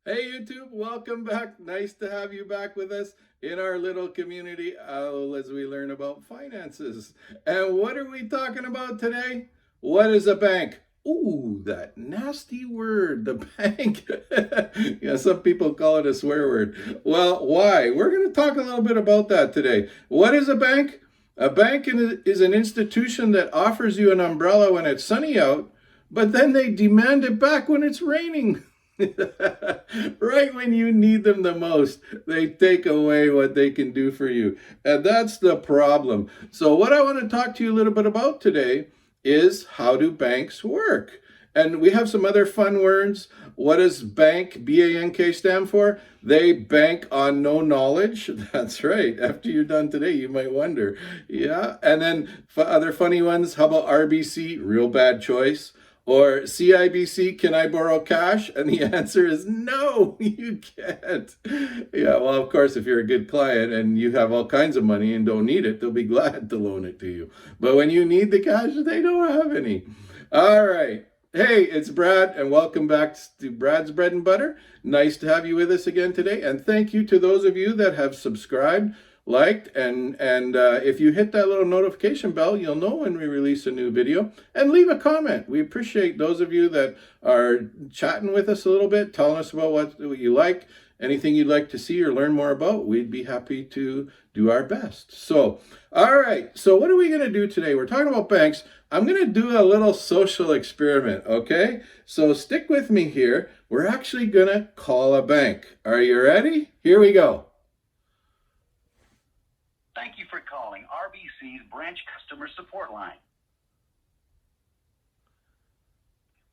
Hey YouTube, welcome back. Nice to have you back with us in our little community as we learn about finances. And what are we talking about today? What is a bank? Ooh, that nasty word, the bank. Yeah, some people call it a swear word. Well, why? We're going to talk a little bit about that today. What is a bank? A bank is an institution that offers you an umbrella when it's sunny out, but then they demand it back when it's raining. Right when you need them the most, they take away what they can do for you. And that's the problem. So, what I want to talk to you a little bit about today is how do banks work? And we have some other fun words. What does bank, B-A-N-K, stand for? They bank on no knowledge. That's right. After you're done today, you might wonder. Yeah. And then other funny ones. How about RBC? Real bad choice. Or CIBC, can I borrow cash? And the answer is no, you can't. Yeah, well, of course, if you're a good client and you have all kinds of money and don't need it, they'll be glad to loan it to you. But when you need the cash, they don't have any. All right. Hey, it's Brad, and welcome back to Brad's Bread and Butter. Nice to have you with us again today. And thank you to those of you that have subscribed, liked, and if you hit that little notification bell, you'll know when we release a new video. And leave a comment. We appreciate those of you that are chatting with us a little bit, telling us about what you like, anything you'd like to see or learn more about. We'd be happy to do our best. So, all right. So what are we going to do today? We're talking about banks. I'm going to do a little social experiment, okay? So stick with me here. We're actually going to call a bank. Are you ready? Here we go. Thank you for calling RBC's branch customer support line.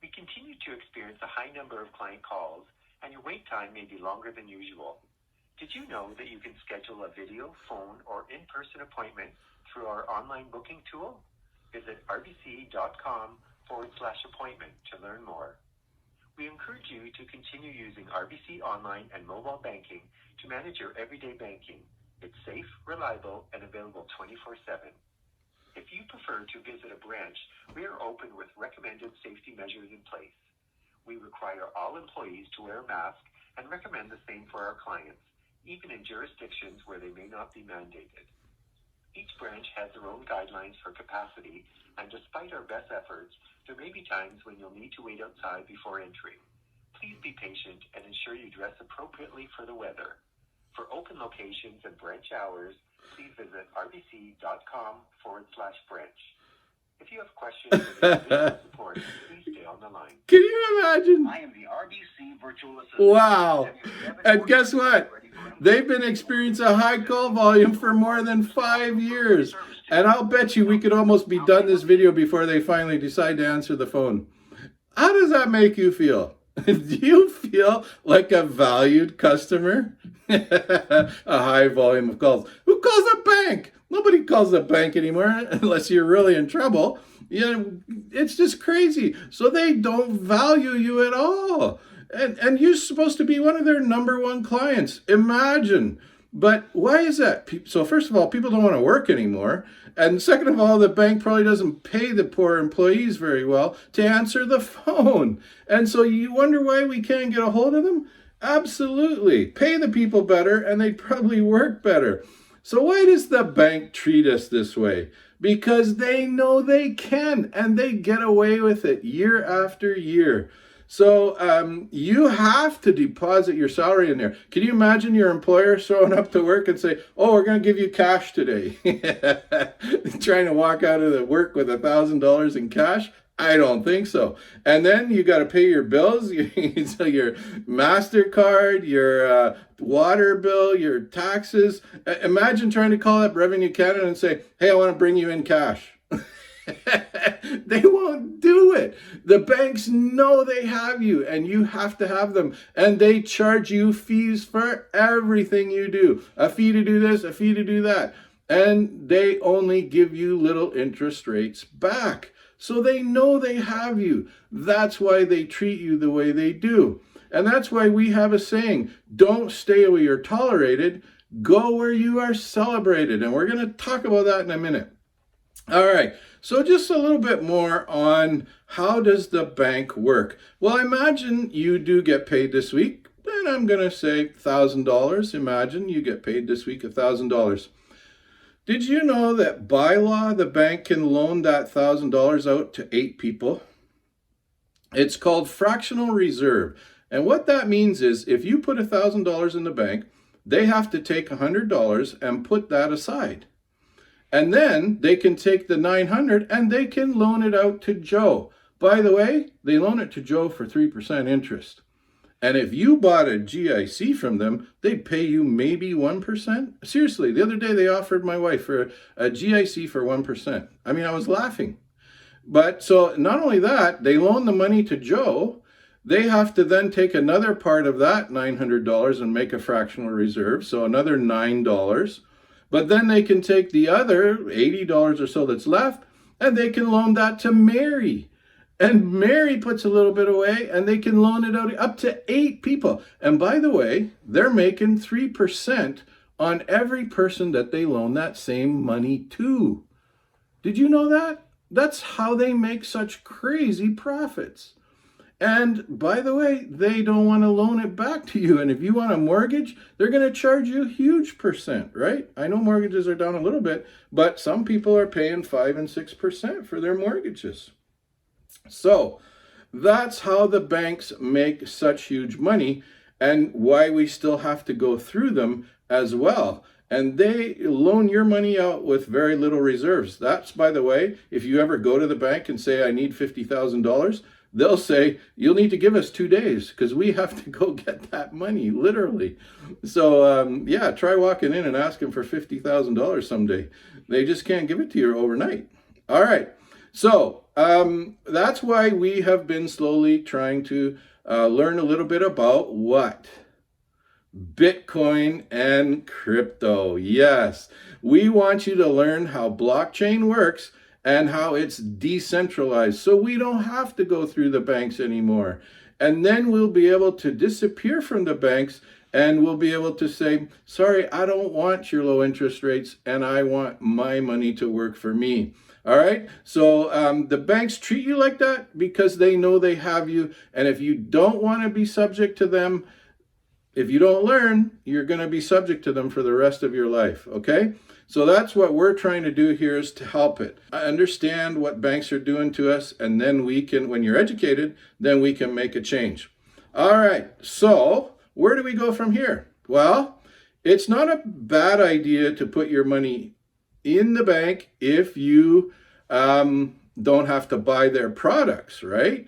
We continue to experience a high number of client calls, and your wait time may be longer than usual. Did you know that you can schedule a video, phone, or in-person appointment through our online booking tool? Visit rbc.com/appointment to learn more. We encourage you to continue using RBC Online and mobile banking to manage your everyday banking. It's safe, reliable, and available 24/7. If you prefer to visit a branch, we are open with recommended safety measures in place. We require all employees to wear a mask and recommend the same for our clients, even in jurisdictions where they may not be mandated. Each branch has their own guidelines for capacity, and despite our best efforts, there may be times when you'll need to wait outside before entering. Please be patient and ensure you dress appropriately for the weather. For open locations and branch hours, please visit rbc.com/branch. If you have questions or need additional support, please stay on the line. Can you imagine? I am the RBC virtual assistant. Wow. And guess what? They've been experiencing a high call volume for more than 5 years. And I'll bet you we could almost be done this video before they finally decide to answer the phone. How does that make you feel? Do you feel like a valued customer? A high volume of calls. Who calls a bank? Nobody calls a bank anymore unless you're really in trouble. You know, it's just crazy. So they don't value you at all. And you're supposed to be one of their number one clients. Imagine. But why is that? So first of all, people don't want to work anymore. And second of all, the bank probably doesn't pay the poor employees very well to answer the phone. And so you wonder why we can't get a hold of them? Absolutely. Pay the people better and they'd probably work better. So why does the bank treat us this way? Because they know they can and they get away with it year after year. So you have to deposit your salary in there. Can you imagine your employer showing up to work and say, oh, we're going to give you cash today? Trying to walk out of the work with $1,000 in cash? I don't think so. And then you got to pay your bills, so your MasterCard, your water bill, your taxes. Imagine trying to call up Revenue Canada and say, hey, I want to bring you in cash. They won't do it. The banks know they have you and you have to have them. And they charge you fees for everything you do. A fee to do this, a fee to do that. And they only give you little interest rates back. So they know they have you. That's why they treat you the way they do. And that's why we have a saying, don't stay where you're tolerated, go where you are celebrated. And we're going to talk about that in a minute. All right, so just a little bit more on how does the bank work? Well, imagine you do get paid this week, and and I'm going to say $1,000. Imagine you get paid this week $1,000. Did you know that by law, the bank can loan that $1,000 out to 8 people? It's called Fractional Reserve. And what that means is if you put $1,000 in the bank, they have to take $100 and put that aside. And then they can take the 900 and they can loan it out to Joe. By the way, they loan it to Joe for 3% interest. And if you bought a GIC from them, they'd pay you maybe 1%. Seriously, the other day they offered my wife for a GIC for 1%. I mean, I was laughing. But so not only that, they loan the money to Joe. They have to then take another part of that $900 and make a fractional reserve, so another $9. But then they can take the other $80 or so that's left, and they can loan that to Mary. And Mary puts a little bit away, and they can loan it out up to 8 people. And by the way, they're making 3% on every person that they loan that same money to. Did you know that? That's how they make such crazy profits. And by the way, they don't want to loan it back to you. And if you want a mortgage, they're going to charge you a huge percent, right? I know mortgages are down a little bit, but some people are paying 5 and 6% for their mortgages. So that's how the banks make such huge money and why we still have to go through them as well. And they loan your money out with very little reserves. That's, by the way, if you ever go to the bank and say, I need $50,000, they'll say, you'll need to give us 2 days because we have to go get that money, literally. So, yeah, try walking in and asking for $50,000 someday. They just can't give it to you overnight. All right. So that's why we have been slowly trying to learn a little bit about what? Bitcoin and crypto. Yes, we want you to learn how blockchain works and how it's decentralized, so we don't have to go through the banks anymore. And then we'll be able to disappear from the banks and we'll be able to say, sorry, I don't want your low interest rates and I want my money to work for me. All right, so the banks treat you like that because they know they have you. And if you don't want to be subject to them, if you don't learn, you're going to be subject to them for the rest of your life, okay? So that's what we're trying to do here is to help it. I understand what banks are doing to us, and then we can, when you're educated, then we can make a change. All right, so where do we go from here? Well, it's not a bad idea to put your money in the bank if you don't have to buy their products, right?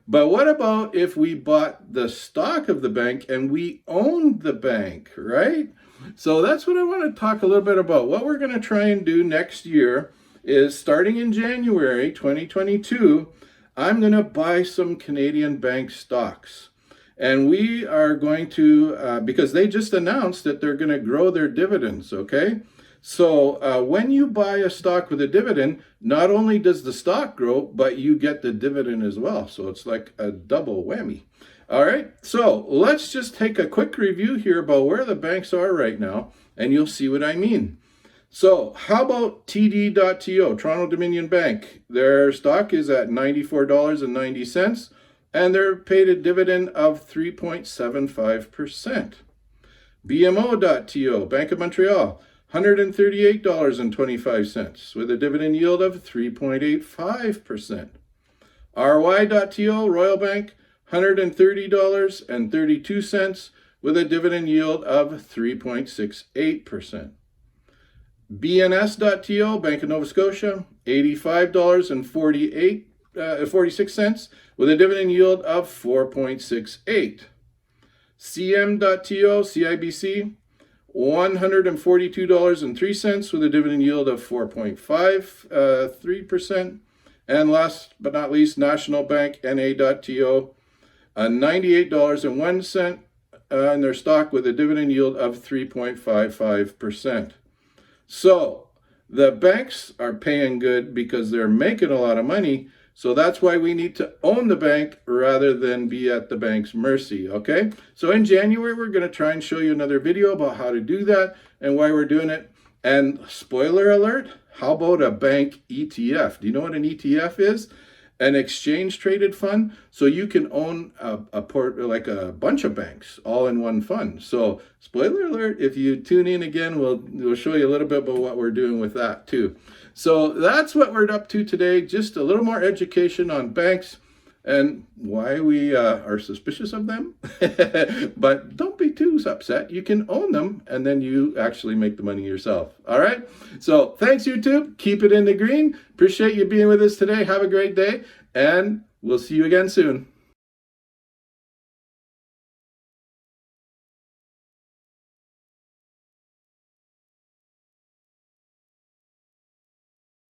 But what about if we bought the stock of the bank and we owned the bank, right? So that's what I want to talk a little bit about. What we're going to try and do next year is starting in January 2022, I'm going to buy some Canadian bank stocks. And we are going to, because they just announced that they're going to grow their dividends, okay? So when you buy a stock with a dividend, not only does the stock grow, but you get the dividend as well. So it's like a double whammy. All right, so let's just take a quick review here about where the banks are right now, and you'll see what I mean. So how about TD.TO, Toronto Dominion Bank? Their stock is at $94.90, and they're paid a dividend of 3.75%. BMO.TO, Bank of Montreal, $138.25 with a dividend yield of 3.85%. RY.TO, Royal Bank, $130.32 with a dividend yield of 3.68%. BNS.TO, Bank of Nova Scotia, $85.46 with a dividend yield of 4.68. CM.TO, CIBC, $142.03 with a dividend yield of 4.53%. And last but not least, National Bank, NA.TO, $98.01 in their stock with a dividend yield of 3.55%. So the banks are paying good because they're making a lot of money. So that's why we need to own the bank rather than be at the bank's mercy, okay? So in January, we're going to try and show you another video about how to do that and why we're doing it. And spoiler alert, how about a bank ETF? Do you know what an ETF is? an exchange traded fund, so you can own a port, like a bunch of banks all in one fund. So spoiler alert, if you tune in again, we'll show you a little bit about what we're doing with that too. So that's what we're up to today. Just a little more education on banks and why we are suspicious of them. But don't be too upset. You can own them, and then you actually make the money yourself. All right? So thanks, YouTube. Keep it in the green. Appreciate you being with us today. Have a great day, and we'll see you again soon.